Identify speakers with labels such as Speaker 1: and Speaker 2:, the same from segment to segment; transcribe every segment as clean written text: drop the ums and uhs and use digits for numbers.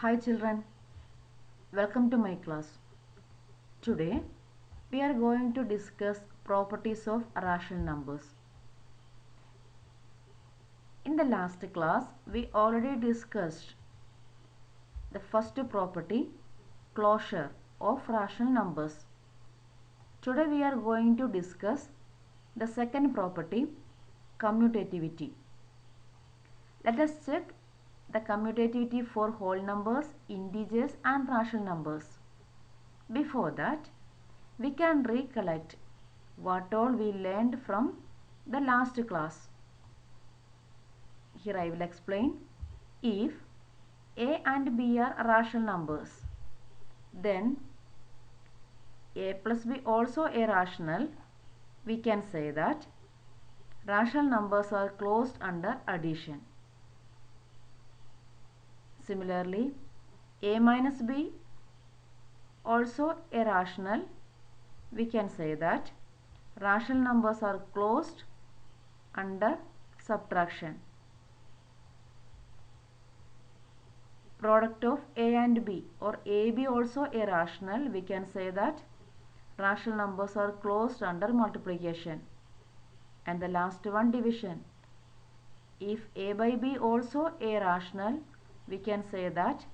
Speaker 1: Hi children, welcome to my class. Today we are going to discuss properties of rational numbers. In the last class we already discussed the first property, closure of rational numbers. Today we are going to discuss the second property, commutativity. Let us check the commutativity for whole numbers, integers and rational numbers. Before that, we can recollect what all we learned from the last class. Here I will explain. If A and B are rational numbers, then A plus B also a rational. We can say that rational numbers are closed under addition. Similarly, A minus B also a rational. We can say that rational numbers are closed under subtraction. Product of A and B or AB also a rational. We can say that rational numbers are closed under multiplication. And the last one, division. If A by B also a rational, we can say that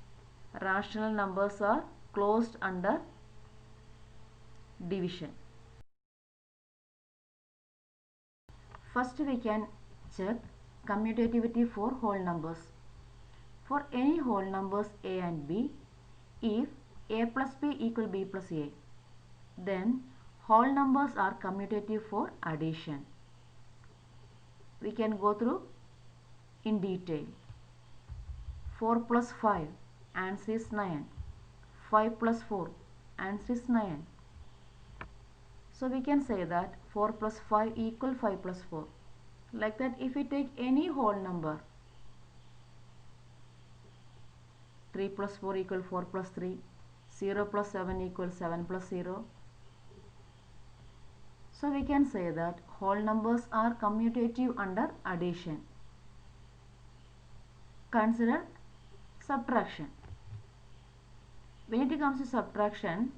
Speaker 1: rational numbers are closed under division. First we can check commutativity for whole numbers. For any whole numbers A and B, if A plus B equal B plus A, then whole numbers are commutative for addition. We can go through in detail. 4 plus 5 answer is 9. 5 plus 4 answer is 9. So we can say that 4 plus 5 equal 5 plus 4. Like that, if we take any whole number, 3 plus 4 equal 4 plus 3, 0 plus 7 equal 7 plus 0. So we can say that whole numbers are commutative under addition. Consider subtraction. When it comes to subtraction,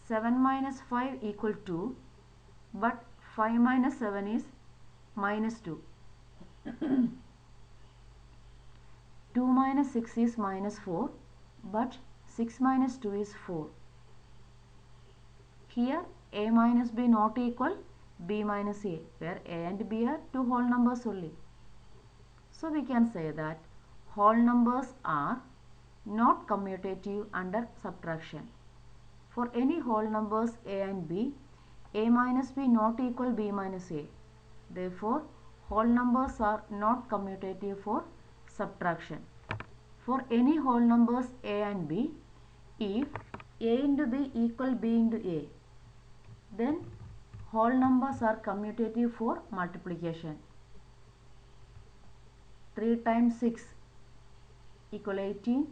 Speaker 1: 7 minus 5 equal 2, but 5 minus 7 is minus 2. 2 minus 6 is minus 4, but 6 minus 2 is 4. Here A minus B not equal B minus A, where A and B are two whole numbers only. So we can say that whole numbers are not commutative under subtraction. For any whole numbers A and B, A minus B not equal B minus A. Therefore, whole numbers are not commutative for subtraction. For any whole numbers A and B, if A into B equal B into A, then whole numbers are commutative for multiplication. 3 times 6 equal 18.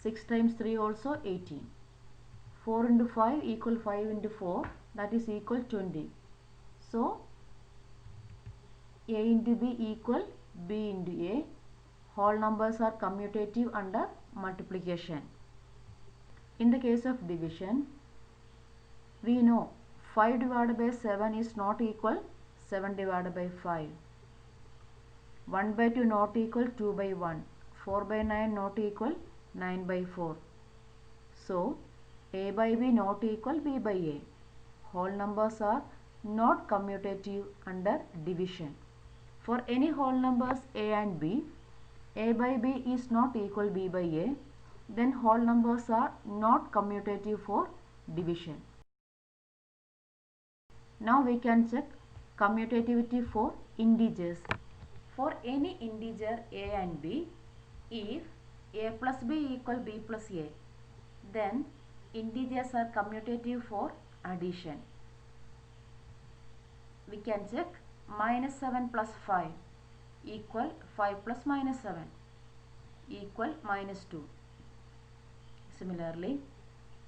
Speaker 1: 6 times 3 also 18. 4 into 5 equal 5 into 4, that is equal 20. So, A into B equal B into A. Whole numbers are commutative under multiplication. In the case of division, we know 5 divided by 7 is not equal 7 divided by 5. 1 by 2 not equal 2 by 1. 4 by 9 not equal 9 by 4. So, A by B not equal B by A. Whole numbers are not commutative under division. For any whole numbers A and B, A by B is not equal B by A, then whole numbers are not commutative for division. Now we can check commutativity for integers. For any integer A and B, if A plus B equal B plus A, then integers are commutative for addition. We can check minus 7 plus 5 equal 5 plus minus 7 equal minus 2. Similarly,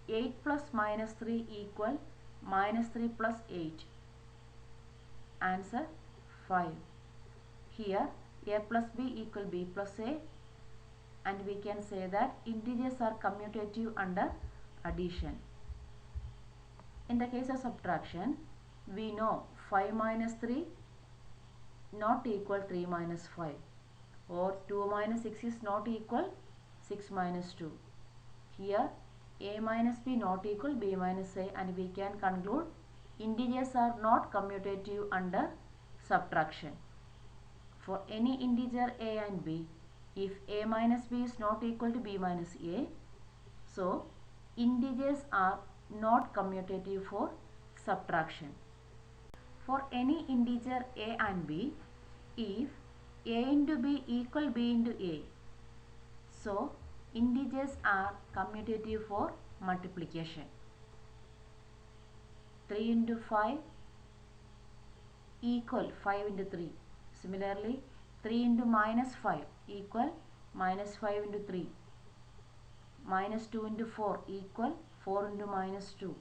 Speaker 1: 8 plus minus 3 equal minus 3 plus 8. Answer 5. Here A plus B equal B plus A and we can say that integers are commutative under addition. In the case of subtraction, we know 5 minus 3 not equal 3 minus 5, or 2 minus 6 is not equal 6 minus 2. Here a minus b not equal b minus a, and we can conclude integers are not commutative under subtraction. For any integer a and b, if a minus b is not equal to b minus a, so integers are not commutative for subtraction. For any integer a and b, if a into b equal b into a, so integers are commutative for multiplication. 3 into 5 equal 5 into 3. Similarly, 3 into minus 5 equal minus 5 into 3. Minus 2 into 4 equal 4 into minus 2.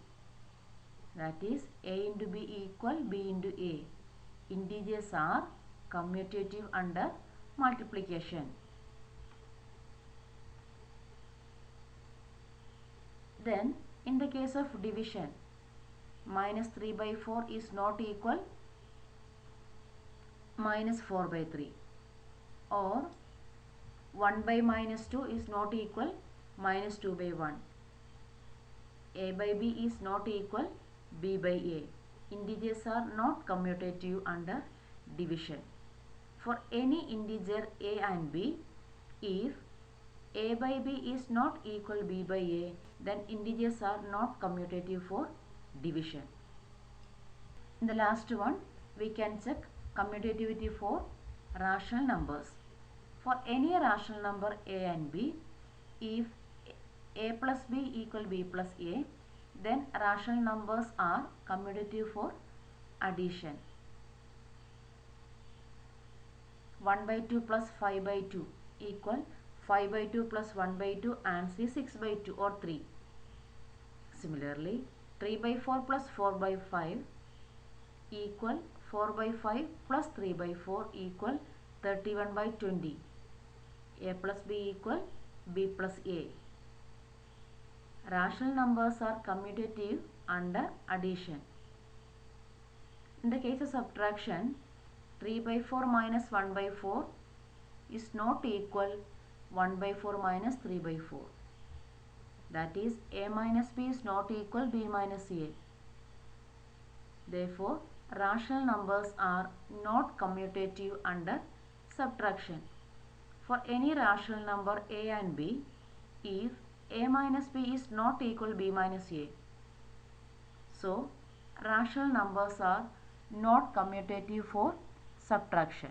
Speaker 1: That is a into b equal b into a. Integers are commutative under multiplication. Then in the case of division, minus 3 by 4 is not equal minus 4 by 3, or 1 by minus 2 is not equal minus 2 by 1. A by b is not equal b by a. Integers are not commutative under division. For any integer a and b, if a by b is not equal b by a, then integers are not commutative for division. In the last one, we can check commutativity for rational numbers. For any rational number a and b, if a plus b equal b plus a, then rational numbers are commutative for addition. 1 by 2 plus 5 by 2 equal 5 by 2 plus 1 by 2, answer is 6 by 2 or 3. Similarly, 3 by 4 plus 4 by 5 equal 4 by 5 plus 3 by 4 equal 31 by 20. A plus b equal b plus a. Rational numbers are commutative under addition. In the case of subtraction, 3 by 4 minus 1 by 4 is not equal 1 by 4 minus 3 by 4. That is, a minus b is not equal b minus a. Therefore, rational numbers are not commutative under subtraction. For any rational number a and b, if a minus b is not equal b minus a, so rational numbers are not commutative for subtraction.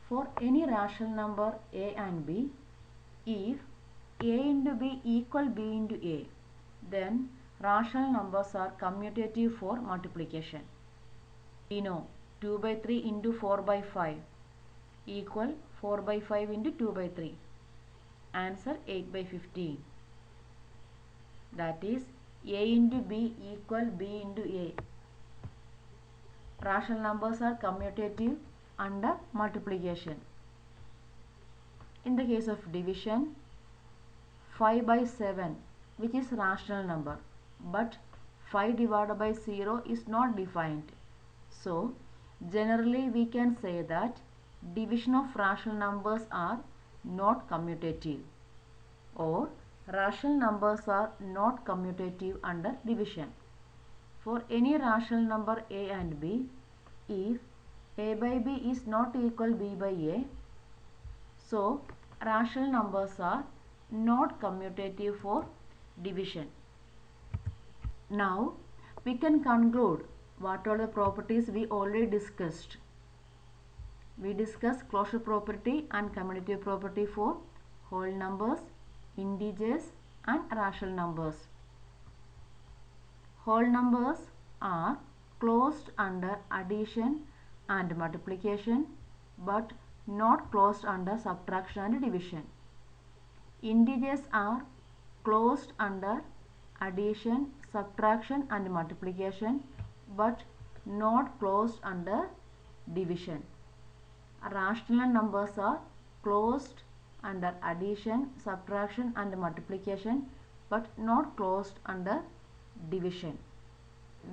Speaker 1: For any rational number a and b, if a into b equal b into a, then rational numbers are commutative for multiplication. We know 2 by 3 into 4 by 5 equal 4 by 5 into 2 by 3. Answer 8 by 15. That is, a into b equal b into a. Rational numbers are commutative under multiplication. In the case of division, 5 by 7, which is rational number, but 5 divided by 0 is not defined. So, generally we can say that division of rational numbers are not commutative, or rational numbers are not commutative under division. For any rational number a and b, if a by b is not equal b by a, so rational numbers are not commutative for division. Now we can conclude what are the properties we already discussed. We discussed closure property and commutative property for whole numbers, integers and rational numbers. Whole numbers are closed under addition and multiplication, but not closed under subtraction and division. Integers are closed under addition, subtraction and multiplication, but not closed under division. Rational numbers are closed under addition, subtraction and multiplication, but not closed under division.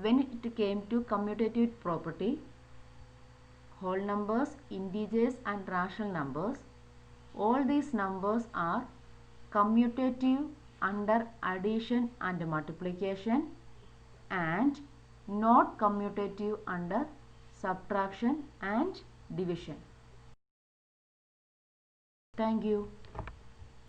Speaker 1: When it came to commutative property, whole numbers, integers and rational numbers, all these numbers are commutative under addition and multiplication and not commutative under subtraction and division. Thank you.